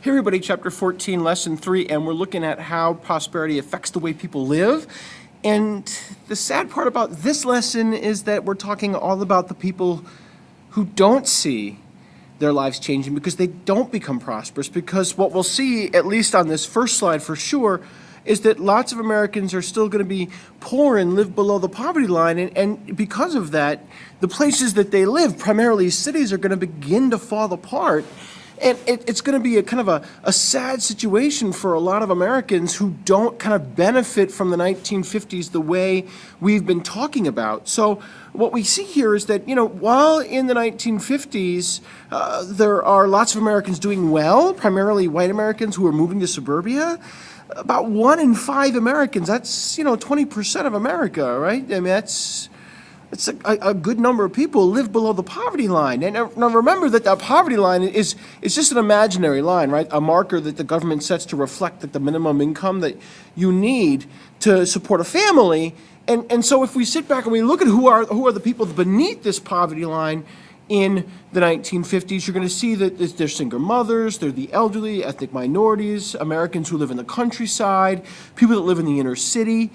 Hey everybody, chapter 14, lesson 3, and we're looking at how prosperity affects the way people live. And the sad part about this lesson is that we're talking all about the people who don't see their lives changing because they don't become prosperous. Because what we'll see, at least on this first slide for sure, is that lots of Americans are still going to be poor and live below the poverty line. And because of that, the places that they live, primarily cities, are going to begin to fall apart. And it's going to be a kind of a sad situation for a lot of Americans who don't kind of benefit from the 1950s the way we've been talking about. So what we see here is that, while in the 1950s, there are lots of Americans doing well, primarily white Americans who are moving to suburbia, about 1 in 5 Americans, that's, 20% of America, right? I mean, it's a good number of people live below the poverty line. And now remember that poverty line is just an imaginary line, right? A marker that the government sets to reflect that the minimum income that you need to support a family. And so if we sit back and we look at who are the people beneath this poverty line in the 1950s, you're going to see that there's single mothers, they're the elderly, ethnic minorities, Americans who live in the countryside, people that live in the inner city,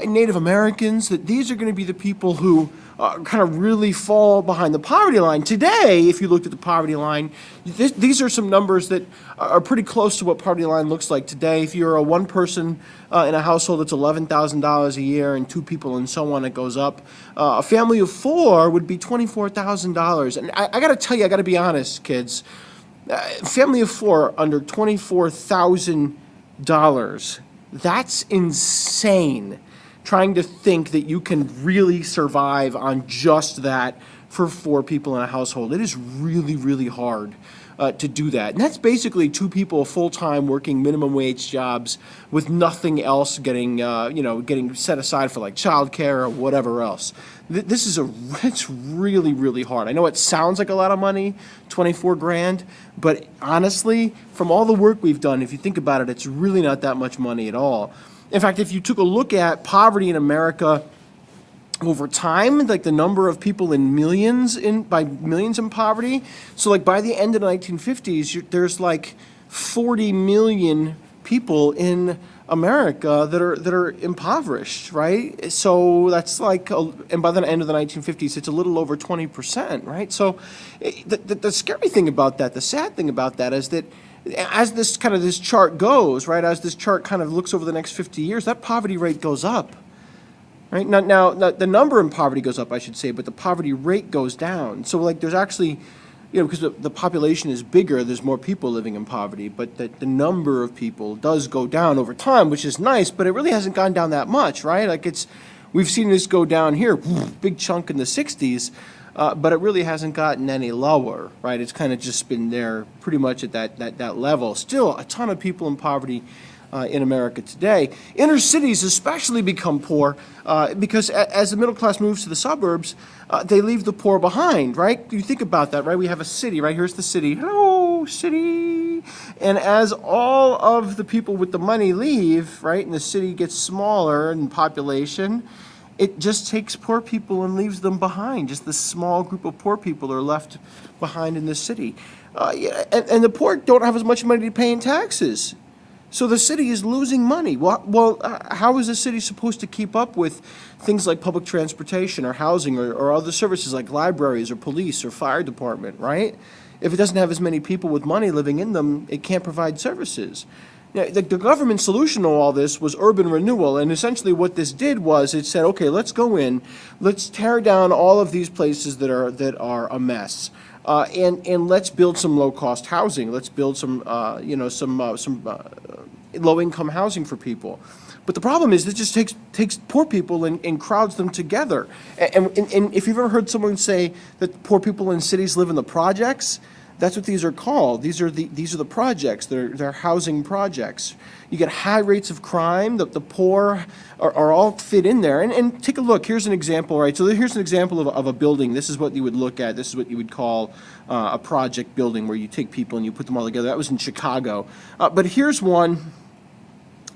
Native Americans, that these are going to be the people who kind of really fall behind the poverty line. Today, if you looked at the poverty line, these are some numbers that are pretty close to what poverty line looks like today. If you're a one person in a household, it's $11,000 a year, and 2 people and so on, it goes up. A family of 4 would be $24,000. And I got to tell you, I got to be honest, kids, family of 4 under $24,000, that's insane. Trying to think that you can really survive on just that for 4 people in a household. It is really, really hard to do that. And that's basically 2 people full-time working minimum wage jobs with nothing else getting set aside for like childcare or whatever else. It's really, really hard. I know it sounds like a lot of money, 24 grand, but honestly, from all the work we've done, if you think about it, it's really not that much money at all. In fact, if you took a look at poverty in America over time, like the number of people in millions in poverty, so like by the end of the 1950s, there's like 40 million people in America that are impoverished, right? So that's like, and by the end of the 1950s, it's a little over 20%, right? So the scary thing about that, the sad thing about that is that as this chart goes, right, as this chart kind of looks over the next 50 years, that poverty rate goes up, right? Now the number in poverty goes up, I should say, but the poverty rate goes down. So like there's actually, because the population is bigger, there's more people living in poverty, but the number of people does go down over time, which is nice, but it really hasn't gone down that much, right? Like we've seen this go down here, big chunk in the 60s, but it really hasn't gotten any lower, right? It's kind of just been there pretty much at that level. Still, a ton of people in poverty in America today. Inner cities especially become poor because as the middle class moves to the suburbs, they leave the poor behind, right? You think about that, right? We have a city, right? Here's the city. Hello, city. And as all of the people with the money leave, right, and the city gets smaller in population, it just takes poor people and leaves them behind. Just this small group of poor people are left behind in the city. And the poor don't have as much money to pay in taxes. So the city is losing money. Well, how is the city supposed to keep up with things like public transportation or housing or other services like libraries or police or fire department, right? If it doesn't have as many people with money living in them, it can't provide services. The government solution to all this was urban renewal, and essentially what this did was it said, okay, let's go in, let's tear down all of these places that are a mess, and let's build some low-cost housing. Let's build some low-income housing for people. But the problem is it just takes poor people and crowds them together. And if you've ever heard someone say that poor people in cities live in the projects, that's what these are called. These are the projects. They're housing projects. You get high rates of crime. The poor are all fit in there. And take a look. Here's an example, right? So here's an example of a building. This is what you would look at. This is what you would call a project building, where you take people and you put them all together. That was in Chicago. But here's one.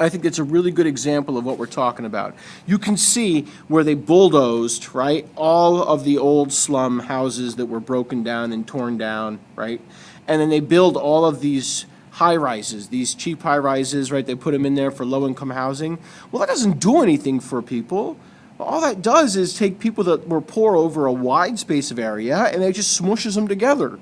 I think it's a really good example of what we're talking about. You can see where they bulldozed, right, all of the old slum houses that were broken down and torn down, right? And then they build all of these high-rises, these cheap high-rises, right? They put them in there for low-income housing. Well, that doesn't do anything for people. All that does is take people that were poor over a wide space of area, and it just smushes them together.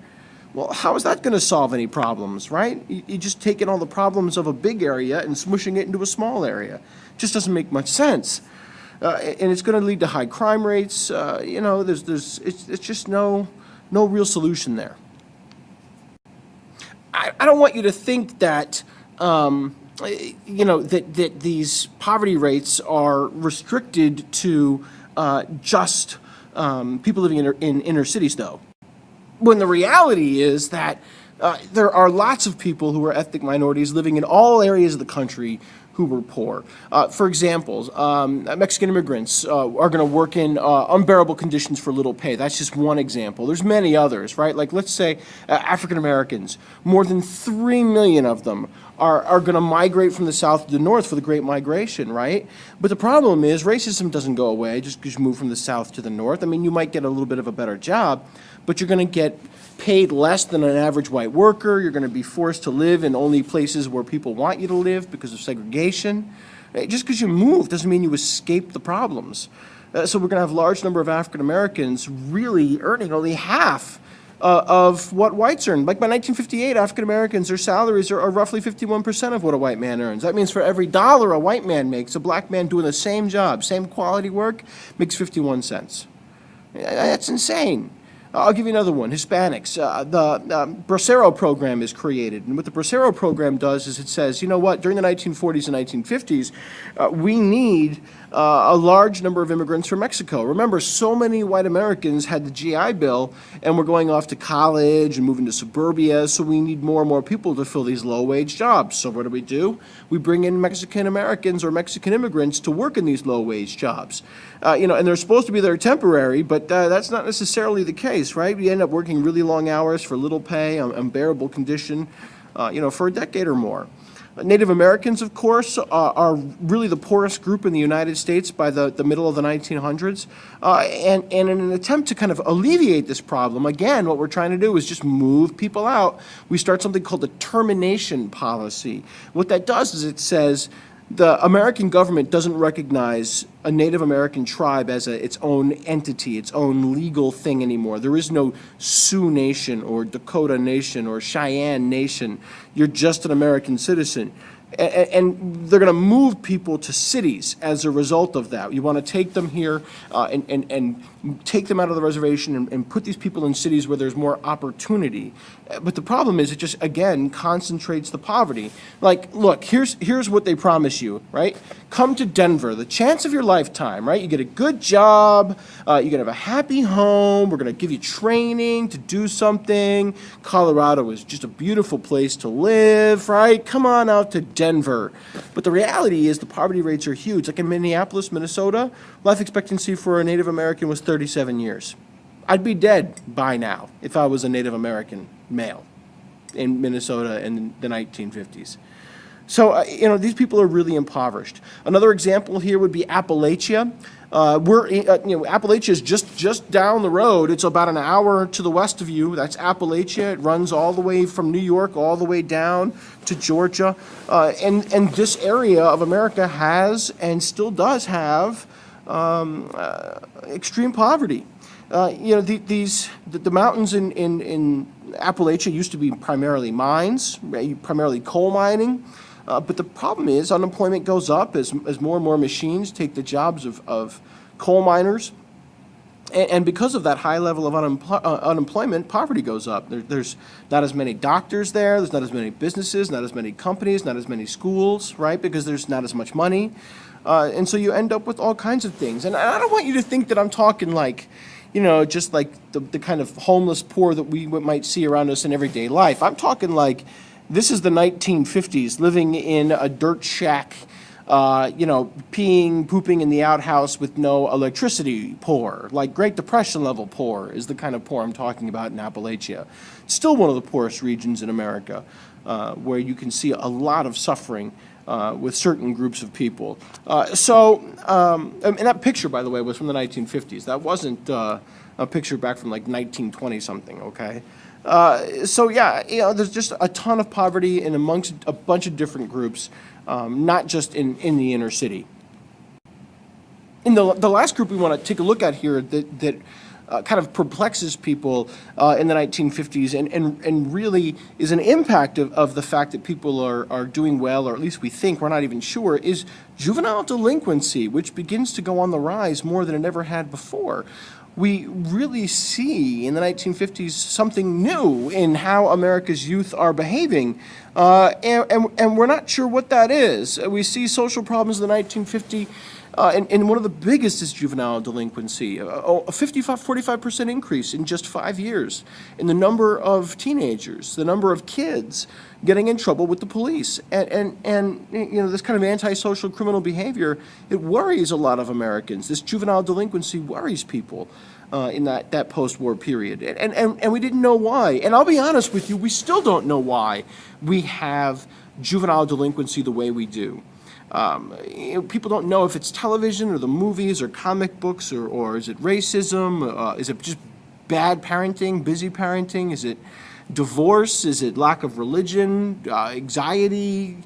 Well, how is that going to solve any problems, right? You just taking all the problems of a big area and smushing it into a small area. It just doesn't make much sense. And it's going to lead to high crime rates. It's just no real solution there. I don't want you to think that that these poverty rates are restricted to just people living in inner cities, though. When the reality is that there are lots of people who are ethnic minorities living in all areas of the country who were poor. For example, Mexican immigrants are going to work in unbearable conditions for little pay. That's just one example. There's many others, right? Like, let's say African Americans, more than 3 million of them are going to migrate from the south to the north for the Great Migration, right? But the problem is racism doesn't go away just because you move from the south to the north. I mean, you might get a little bit of a better job, but you're going to get paid less than an average white worker. You're going to be forced to live in only places where people want you to live because of segregation. Just because you move doesn't mean you escape the problems. So we're going to have a large number of African Americans really earning only half of what whites earn. Like by 1958, African Americans, their salaries are roughly 51% of what a white man earns. That means for every dollar a white man makes, a black man doing the same job, same quality work, makes 51 cents. That's insane. I'll give you another one, Hispanics. The Bracero program is created. And what the Bracero program does is it says, you know what, during the 1940s and 1950s, we need a large number of immigrants from Mexico. Remember, so many white Americans had the GI Bill and were going off to college and moving to suburbia, so we need more and more people to fill these low-wage jobs. So what do? We bring in Mexican Americans or Mexican immigrants to work in these low-wage jobs. And they're supposed to be there temporary, but that's not necessarily the case, right? We end up working really long hours for little pay, unbearable condition, for a decade or more. Native Americans, of course, are really the poorest group in the United States by the middle of the 1900s. And in an attempt to kind of alleviate this problem, again, what we're trying to do is just move people out. We start something called the termination policy. What that does is it says the American government doesn't recognize a Native American tribe as its own entity, its own legal thing anymore. There is no Sioux Nation or Dakota Nation or Cheyenne Nation. You're just an American citizen. And they're going to move people to cities as a result of that. You want to take them here and take them out of the reservation and put these people in cities where there's more opportunity. But the problem is it just, again, concentrates the poverty. Like, look, here's what they promise you, right? Come to Denver, the chance of your lifetime, right? You get a good job, you're going to have a happy home, we're going to give you training to do something. Colorado is just a beautiful place to live, right? Come on out to Denver. But the reality is the poverty rates are huge. Like in Minneapolis, Minnesota, life expectancy for a Native American was 37 years. I'd be dead by now if I was a Native American male in Minnesota in the 1950s. So, these people are really impoverished. Another example here would be Appalachia. Appalachia is just down the road. It's about an hour to the west of you. That's Appalachia. It runs all the way from New York all the way down to Georgia. And this area of America has and still does have extreme poverty. The mountains in Appalachia used to be primarily mines, primarily coal mining. But the problem is unemployment goes up as more and more machines take the jobs of coal miners. And because of that high level of unemployment, poverty goes up. There's not as many doctors there. There's not as many businesses, not as many companies, not as many schools, right? Because there's not as much money. And so you end up with all kinds of things. And I don't want you to think that I'm talking like, just like the kind of homeless poor that we might see around us in everyday life. I'm talking like this is the 1950s, living in a dirt shack, peeing, pooping in the outhouse with no electricity poor. Like Great Depression level poor is the kind of poor I'm talking about in Appalachia. Still one of the poorest regions in America, where you can see a lot of suffering with certain groups of people. And that picture, by the way, was from the 1950s. That wasn't a picture back from like 1920 something, okay? So yeah, there's just a ton of poverty in amongst a bunch of different groups, not just in the inner city. And the last group we want to take a look at here that kind of perplexes people in the 1950s and really is an impact of the fact that people are doing well, or at least we think, we're not even sure, is juvenile delinquency, which begins to go on the rise more than it ever had before. We really see in the 1950s something new in how America's youth are behaving, and we're not sure what that is. We see social problems in the 1950s. And one of the biggest is juvenile delinquency, a 45% increase in just 5 years in the number of teenagers, the number of kids getting in trouble with the police. And this kind of antisocial criminal behavior, it worries a lot of Americans. This juvenile delinquency worries people in that post-war period. And we didn't know why. And I'll be honest with you, we still don't know why we have juvenile delinquency the way we do. People don't know if it's television or the movies or comic books or is it racism? Is it just bad parenting, busy parenting? Is it divorce? Is it lack of religion, anxiety,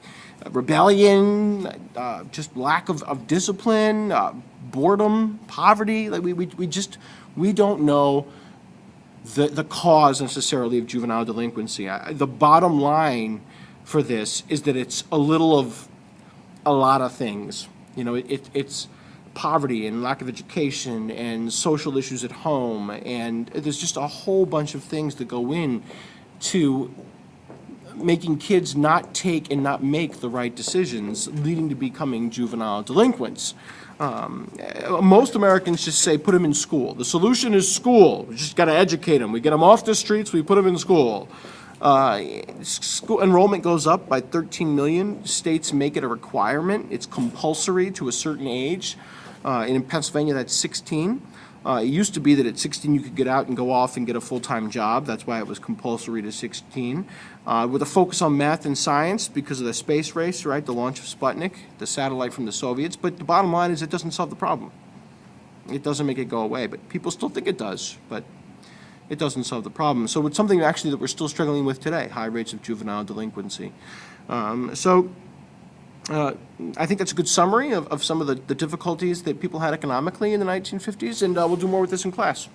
rebellion, just lack of discipline, boredom, poverty? Like we don't know the cause necessarily of juvenile delinquency. The bottom line for this is that it's a little of a lot of things. It's poverty and lack of education and social issues at home, and there's just a whole bunch of things that go in to making kids not take and not make the right decisions, leading to becoming juvenile delinquents. Most Americans just say, put them in school. The solution is school. We just got to educate them. We get them off the streets, we put them in school. School enrollment goes up by 13 million. States make it a requirement. It's compulsory to a certain age. In Pennsylvania, that's 16. It used to be that at 16 you could get out and go off and get a full-time job. That's why it was compulsory to 16. With a focus on math and science because of the space race, right? The launch of Sputnik, the satellite from the Soviets. But the bottom line is it doesn't solve the problem. It doesn't make it go away. But people still think it does. But it doesn't solve the problem. So it's something actually that we're still struggling with today, high rates of juvenile delinquency. I think that's a good summary of some of the difficulties that people had economically in the 1950s, and we'll do more with this in class.